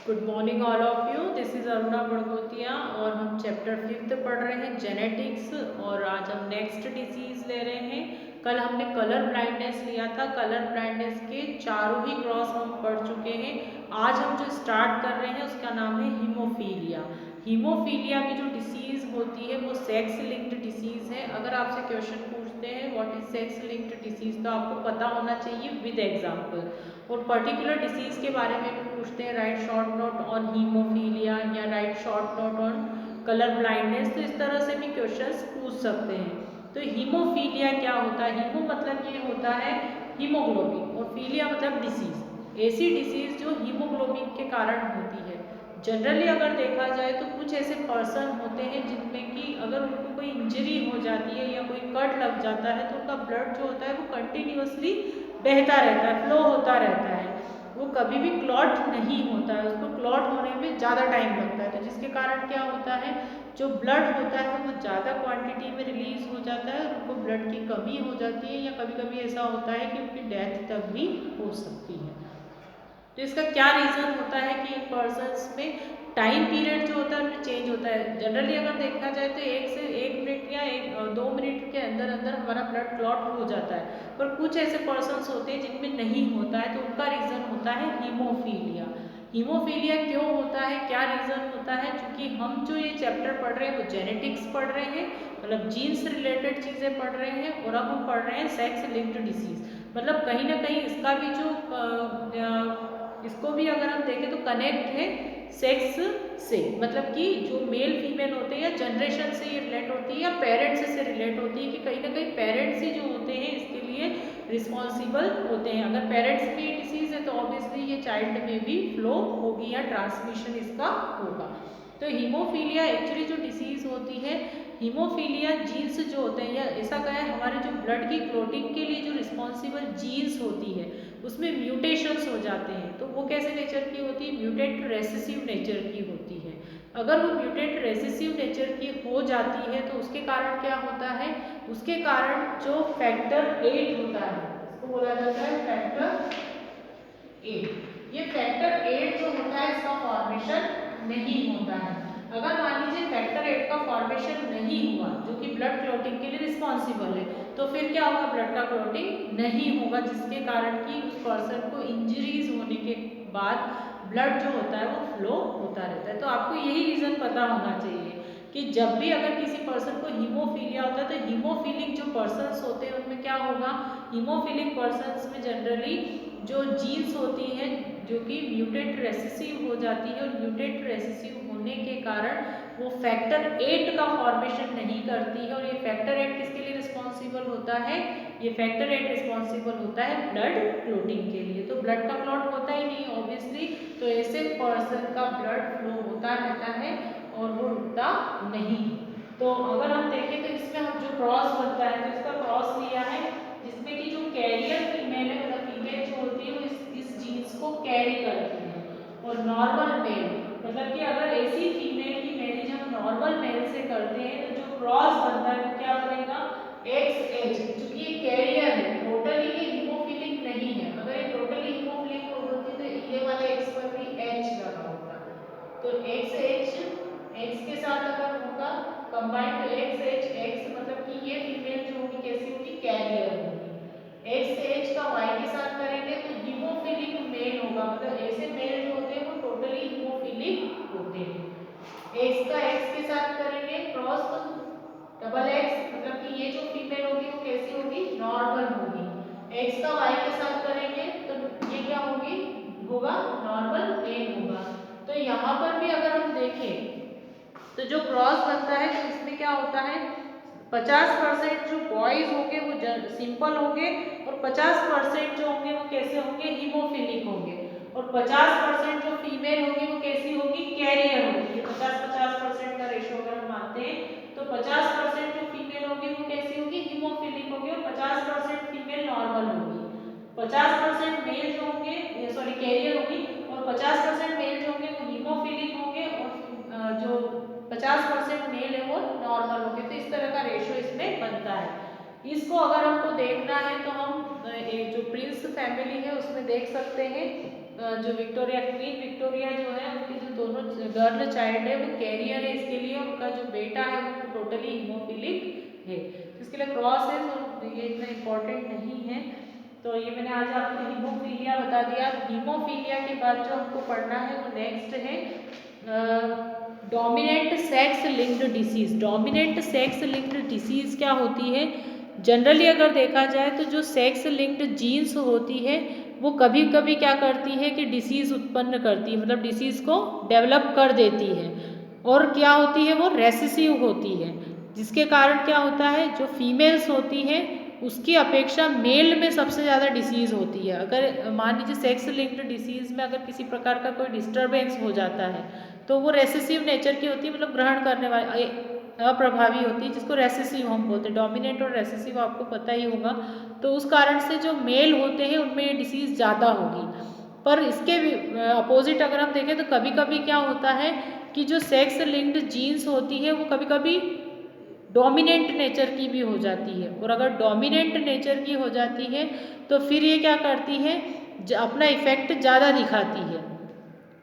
Good morning all of you. This is Aruna Badgotiya और हम chapter 5th पढ़ रहे हैं जेनेटिक्स। और आज हम नेक्स्ट डिजीज ले रहे हैं। कल हमने कलर ब्लाइंडनेस लिया था। कलर ब्लाइंडनेस के चारों ही क्रॉस हम पढ़ चुके हैं। आज हम जो स्टार्ट कर रहे हैं उसका नाम है हीमोफीलिया। हीमोफीलिया की जो डिसीज होती है वो सेक्स लिंक्ड डिसीज है। अगर आपसे क्वेश्चन पूछते हैं what is sex linked disease तो आपको पता होना चाहिए विद एग्जाम्पल। और पर्टिकुलर डिसीज के बारे में भी पूछते हैं, write short note on haemophilia या write short note on colour blindness. तो इस तरह से भी क्वेश्चंस पूछ सकते हैं। तो हीमोफीलिया क्या होता है? हीमो मतलब ये होता है हीमोग्लोबिन और फीलिया मतलब डिसीज। ऐसी डिसीज जो हीमोग्लोबिन के कारण होती है। जनरली अगर देखा जाए तो कुछ ऐसे पर्सन होते हैं जिनमें कि अगर उनको कोई इंजरी हो जाती है या कोई कट लग जाता है तो उनका ब्लड जो होता है वो कंटिन्यूअसली बहता रहता है, फ्लो होता रहता है। वो कभी भी क्लॉट नहीं होता है, उसको क्लॉट होने में ज़्यादा टाइम लगता है। तो जिसके कारण क्या होता है, जो ब्लड होता है वो ज़्यादा क्वांटिटी में रिलीज हो जाता है और उनको ब्लड की कमी हो जाती है या कभी कभी ऐसा होता है कि उनकी डेथ तक भी हो सकती है। तो इसका क्या रीज़न होता है कि इन पर्सन्स में टाइम पीरियड जो होता है उनमें चेंज होता है। जनरली अगर देखा जाए तो 1 से 1 मिनट या 2 मिनट के अंदर अंदर हमारा ब्लड क्लॉट हो जाता है। पर कुछ ऐसे पर्सन्स होते हैं जिनमें नहीं होता है, तो उनका रीज़न होता है हीमोफीलिया। हीमोफीलिया क्यों होता है, क्या रीज़न होता है? क्योंकि हम जो ये चैप्टर पढ़ रहे हैं वो जेनेटिक्स पढ़ रहे हैं, मतलब जीन्स रिलेटेड चीज़ें पढ़ रहे हैं। और अब हम पढ़ रहे हैं सेक्स लिंक्ड डिसीज, मतलब कहीं ना कहीं इसका भी जो इसको भी अगर हम देखें तो कनेक्ट है सेक्स से, मतलब कि जो मेल फीमेल होते हैं या जनरेशन से ये रिलेट होती है या पेरेंट्स से रिलेट होती है कि कहीं ना कहीं पेरेंट्स ही जो होते हैं इसके लिए रिस्पॉन्सिबल होते हैं। अगर पेरेंट्स में ये डिसीज है तो ऑब्वियसली ये चाइल्ड में भी फ्लो होगी या ट्रांसमिशन इसका होगा। तो हीमोफीलिया एक्चुअली जो डिसीज होती है, हीमोफीलिया जीन्स जो होते हैं या ऐसा कहें हमारे जो ब्लड की क्लोटिंग के लिए जो रिस्पॉन्सिबल जीन्स होती है उसमें म्यूटेशंस हो जाते हैं। तो वो कैसे नेचर की होती है? म्यूटेंट रेसेसिव नेचर की होती है। अगर वो म्यूटेंट रेसेसिव नेचर की हो जाती है तो उसके कारण क्या होता है, उसके कारण जो फैक्टर 8 होता है इसको बोला जाता है फैक्टर 8। ये फैक्टर 8 जो होता है इसका फॉर्मेशन नहीं होता है। अगर मान लीजिए फैक्टर 8 का फॉर्मेशन नहीं हुआ जो कि ब्लड क्लॉटिंग के लिए रिस्पॉन्सिबल है, तो फिर क्या होगा? ब्लड का क्लॉटिंग नहीं होगा, जिसके कारण कि उस पर्सन को इंजरीज होने के बाद ब्लड जो होता है वो फ्लो होता रहता है। तो आपको यही रीजन पता होना चाहिए कि जब भी अगर किसी पर्सन को हीमोफीलिया होता है तो हीमोफिलिक जो पर्सन्स होते हैं उनमें क्या होगा? हीमोफिलिक पर्सन्स में जनरली जो जीन्स होती हैं जो कि म्यूटेंट रेसेसिव हो जाती है, और म्यूटेंट रेसेसिव होने के कारण वो फैक्टर 8 का फॉर्मेशन नहीं करती है। और ये फैक्टर 8 किसके लिए रिस्पॉन्सिबल होता है? ये फैक्टर 8 रिस्पॉन्सिबल होता है ब्लड क्लोटिंग के लिए। तो ब्लड का क्लॉट होता ही नहीं ऑब्वियसली, तो ऐसे पर्सन का ब्लड फ्लो होता रहता है और वो रुकता नहीं। तो अगर हम देखें तो इसमें हम जो क्रॉस बनता है तो इसका क्रॉस लिया है जिसमें कि जो कैरियर फीमेल है, मतलब फीमेल जो होती है वो इस जीन्स को कैरी करती है। और नॉर्मल मेल, मतलब कि अगर ऐसी फीमेल की मैरिज हम नॉर्मल मेल से करते हैं तो जो क्रॉस बनता है वो क्या बनेगा? X H. चूंकि ये कैरियर है, टोटली ये हीमोफिलिक नहीं है। अगर ये टोटली हीमोफिलिक होती तो ये वाले एक्स पर भी एच लगा होता। तो एक्स एच एक्स के साथ अगर होगा कंबाइंड तो एक्स एच एक्स, मतलब कि ये फीमेल जो होगी कैसी होगी? कैरियर होगी। एक्स एच का वाई के साथ करेंगे तो हीमोफिलिक मेल होगा, मतलब ऐसे मेल जो होते हैं वो टोटली हीमोफिलिक होते हैं। एक्स का एक्स के साथ करेंगे क्रॉस तो डबल एक्स, मतलब कि ये जो फीमेल होगी वो कैसी होगी? नॉर्मल होगी। एक्स का वाई के साथ करेंगे तो ये क्या होगी? होगा नॉर्मल मेल होगा। तो यहाँ पर भी अगर हम देखें तो जो क्रॉस बनता है तो इसमें क्या होता है? 50% जो बॉयज होंगे वो सिंपल होंगे और 50% जो होंगे वो कैसे होंगे? हीमोफिलिक होंगे। और 50% जो फीमेल होंगी वो कैसी होगी? कैरियर होगी। 50-50% का रेशो अगर हम मानते हैं तो 50% जो फीमेल होगी वो कैसी होगी? हीमोफिलिक होगी और 50% फीमेल नॉर्मल होगी। 50% मेल जो होंगे सॉरी कैरियर होगी और 50% मेल जो होंगे वो हीमोफिलिक होंगे और जो 50% मेल है वो नॉर्मल होंगे। तो इस तरह का रेशो इसमें बनता है। इसको अगर हमको देखना है तो हम जो प्रिंस फैमिली है उसमें देख सकते हैं जो विक्टोरिया क्वीन विक्टोरिया जो है उनके जो दोनों गर्ल चाइल्ड है वो कैरियर है इसके लिए, उनका जो बेटा है वो टोटली हीमोफिलिक है। इसके लिए क्रॉस है तो ये इतना इम्पोर्टेंट नहीं है। तो ये मैंने आज आपको हीमोफीलिया बता दिया। हीमोफीलिया के बाद जो हमको पढ़ना है वो नेक्स्ट है dominant sex linked disease. Dominant sex linked disease क्या होती है? जनरली अगर देखा जाए तो जो सेक्स लिंक्ड जीन्स होती है वो कभी कभी क्या करती है कि डिसीज़ उत्पन्न करती है, मतलब डिसीज़ को डेवलप कर देती है। और क्या होती है? वो रेसेसिव होती है, जिसके कारण क्या होता है, जो फीमेल्स होती हैं उसकी अपेक्षा मेल में सबसे ज़्यादा डिसीज़ होती है। अगर मान लीजिए सेक्स लिंक्ड डिसीज़ में अगर किसी प्रकार का कोई डिस्टर्बेंस हो जाता है तो वो रेसेसिव नेचर की होती है, मतलब ग्रहण करने वाली अप्रभावी होती है, जिसको रेसेसिव हम बोलते हैं। डोमिनेंट और रेसेसिव आपको पता ही होगा। तो उस कारण से जो मेल होते हैं उनमें ये डिसीज़ ज़्यादा होगी। पर इसके अपोजिट अगर हम देखें तो कभी कभी क्या होता है कि जो सेक्स लिंक्ड जीन्स होती है वो कभी कभी डोमिनेंट नेचर की भी हो जाती है। और अगर डोमिनेंट नेचर की हो जाती है तो फिर ये क्या करती है, अपना इफेक्ट ज़्यादा दिखाती है।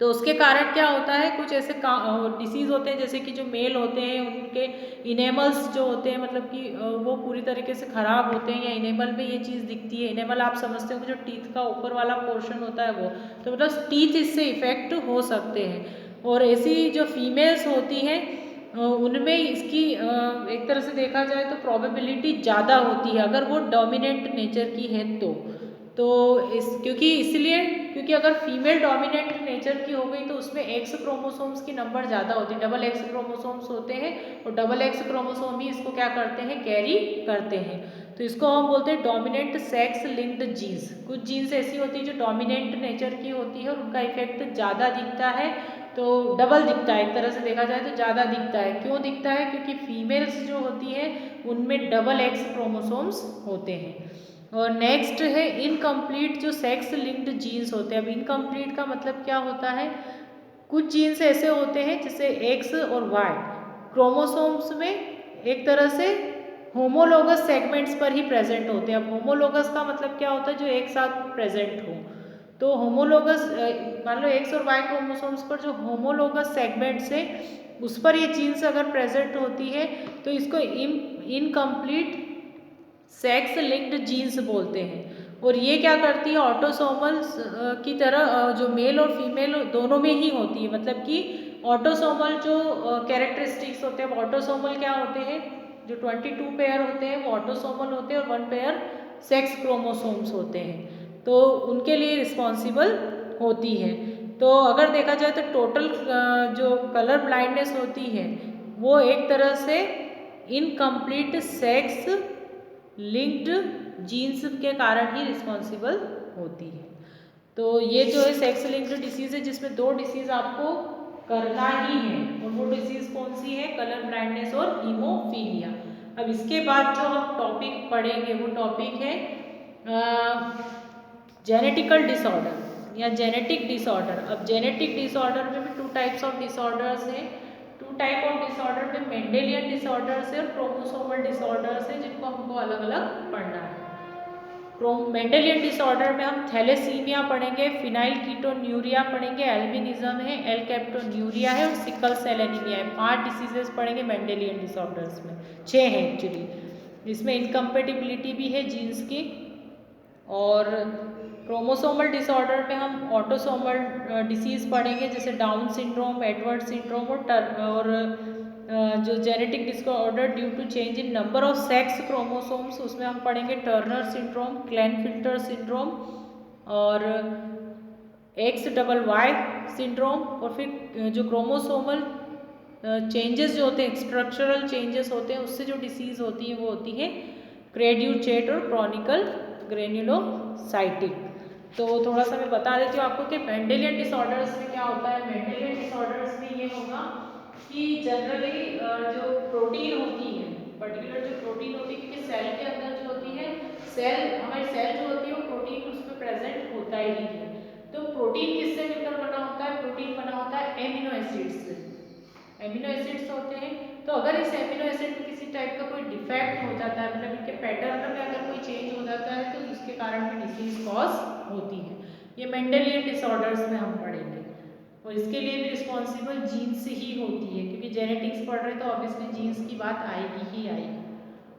तो उसके कारण क्या होता है, कुछ ऐसे डिसीज़ होते हैं जैसे कि जो मेल होते हैं उनके इनेमल्स जो होते हैं, मतलब कि वो पूरी तरीके से ख़राब होते हैं, या इनेमल में ये चीज़ दिखती है। इनेमल आप समझते हो कि जो टीथ का ऊपर वाला पोर्शन होता है वो, तो मतलब टीथ इससे इफेक्ट हो सकते हैं। और ऐसी जो फीमेल्स होती हैं उनमें इसकी एक तरह से देखा जाए तो प्रोबेबिलिटी ज़्यादा होती है अगर वो डोमिनेंट नेचर की है तो क्योंकि अगर फीमेल डोमिनेंट नेचर की हो गई तो उसमें एक्स क्रोमोसोम्स की नंबर ज़्यादा होती है, डबल एक्स क्रोमोसोम्स होते हैं, और डबल एक्स क्रोमोसोम ही इसको क्या करते हैं, कैरी करते हैं। तो इसको हम बोलते हैं डोमिनेंट सेक्स लिंक्ड जीन्स। कुछ जीन्स ऐसी होती है जो डोमिनेंट नेचर की होती है और उनका इफेक्ट ज़्यादा दिखता है, तो डबल दिखता है, एक तरह से देखा जाए तो ज़्यादा दिखता है। क्यों दिखता है? क्योंकि फीमेल्स जो होती है उनमें डबल एक्स क्रोमोसोम्स होते हैं। और नेक्स्ट है इनकम्प्लीट जो सेक्स लिंक्ड जीन्स होते हैं। अब इनकम्प्लीट का मतलब क्या होता है, कुछ जीन्स ऐसे होते हैं जैसे एक्स और वाई क्रोमोसोम्स में एक तरह से होमोलोगस सेगमेंट्स पर ही प्रेजेंट होते हैं। अब होमोलोगस का मतलब क्या होता है, जो एक साथ प्रेजेंट हो। तो होमोलोगस मान लो एक्स और वाई क्रोमोसोम्स पर जो होमोलोगस सेगमेंट्स है उस पर ये जीन्स अगर प्रेजेंट होती है तो इसको इनकम्प्लीट सेक्स लिंक्ड जीन्स बोलते हैं। और ये क्या करती है, ऑटोसोमल्स की तरह जो मेल और फीमेल दोनों में ही होती है। मतलब कि ऑटोसोमल जो कैरेक्टरिस्टिक्स होते हैं, ऑटोसोमल क्या होते हैं, जो 22 पेयर होते हैं वो ऑटोसोमल होते हैं और 1 पेयर सेक्स क्रोमोसोम्स होते हैं, तो उनके लिए रिस्पॉन्सिबल होती है। तो अगर देखा जाए तो टोटल जो कलर ब्लाइंडनेस होती है वो एक तरह से इनकम्प्लीट सेक्स लिंक्ड जीन्स के कारण ही रिस्पॉन्सिबल होती है। तो ये जो है सेक्स लिंक्ड डिसीज़ है जिसमें 2 डिसीज़ आपको करना ही है, और वो डिसीज़ कौन सी है, कलर ब्लाइंडनेस और हीमोफीलिया। अब इसके बाद जो हम टॉपिक पढ़ेंगे वो टॉपिक है जेनेटिकल डिसऑर्डर या जेनेटिक डिसऑर्डर। अब जेनेटिक डिसऑर्डर में भी 2 टाइप्स ऑफ डिसऑर्डर्स हैं। 2 टाइप ऑफ डिसऑर्डर में मेंडेलियन डिसऑर्डर्स है और क्रोमोसोमल डिसऑर्डर्स है, जिनको हमको अलग अलग पढ़ना है। मेंडेलियन डिसऑर्डर में हम थैलेसीमिया पढ़ेंगे, फिनाइल कीटोन्यूरिया पढ़ेंगे, एल्बिनिज्म है, एल कैप्टोन्यूरिया है और सिकल सेल एनीमिया है। 5 डिसीजेस पढ़ेंगे मेंडेलियन डिसऑर्डर्स में, 6 हैं एक्चुअली। इसमें इनकम्पेटिबिलिटी भी है जीन्स की। और क्रोमोसोमल डिसऑर्डर में हम ऑटोसोमल डिसीज़ पढ़ेंगे जैसे डाउन सिंड्रोम, एडवर्ड सिंड्रोम और जो genetic disorder due to change in number of sex chromosomes, उसमें हम पढ़ेंगे टर्नर सिंड्रोम, क्लेनफिल्टर सिंड्रोम और XYY सिंड्रोम। और फिर जो क्रोमोसोमल चेंजेस जो होते हैं, स्ट्रक्चरल चेंजेस होते हैं, उससे जो डिसीज़ होती है वो होती है क्रेड्यूचेट और क्रॉनिकल ग्रेन्युलोसाइटिक। तो थोड़ा सा मैं बता देती हूँ आपको कि मेंडेलियन डिसऑर्डर्स में क्या होता है। मेंडेलियन डिसऑर्डर्स में ये होगा कि जनरली जो प्रोटीन होती है, पर्टिकुलर जो प्रोटीन होती है, क्योंकि सेल के अंदर जो होती है, हमारी सेल जो होती है वो प्रोटीन उसमें प्रेजेंट होता ही नहीं है। तो प्रोटीन किससे मिलकर बना होता है, प्रोटीन बना होता है एमिनो एसिड्स से। एमिनो एसिड्स होते हैं, तो अगर इस एमिनो एसिड में किसी टाइप का कोई डिफेक्ट हो जाता है, मतलब इनके पैटर्न में अगर कोई चेंज हो जाता है तो इसके कारण भी डिसीज कॉज होती है। ये मेंडेलियन डिसऑर्डर्स में हम पढ़ेंगे और इसके लिए भी रिस्पॉन्सिबल जीन्स ही होती है, क्योंकि जेनेटिक्स पढ़ रहे हैं तो ऑब्वियसली जीन्स की बात आएगी ही आएगी।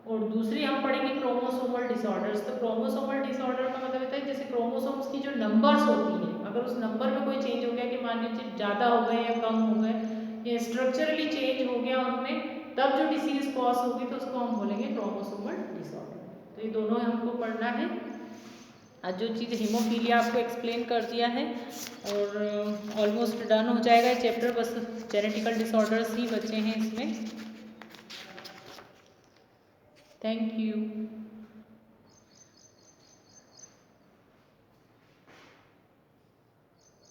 और दूसरी हम पढ़ेंगे क्रोमोसोमल डिसऑर्डर्स। तो क्रोमोसोमल डिसऑर्डर का मतलब होता है जैसे क्रोमोसोम्स की जो नंबर्स होती है, अगर उस नंबर में कोई चेंज हो गया कि मान लीजिए ज़्यादा हो गए या कम हो गए या स्ट्रक्चरली चेंज हो गया उनमें, तब जो डिसीज कॉज होगी तो उसको हम बोलेंगे क्रोमोसोमल डिसऑर्डर। तो ये दोनों हमको पढ़ना है। आज जो चीज़ हीमोफीलिया आपको एक्सप्लेन कर दिया है और ऑलमोस्ट डन हो जाएगा चैप्टर, बस जेनेटिकल डिसऑर्डर्स ही बचे हैं इसमें। Thank you.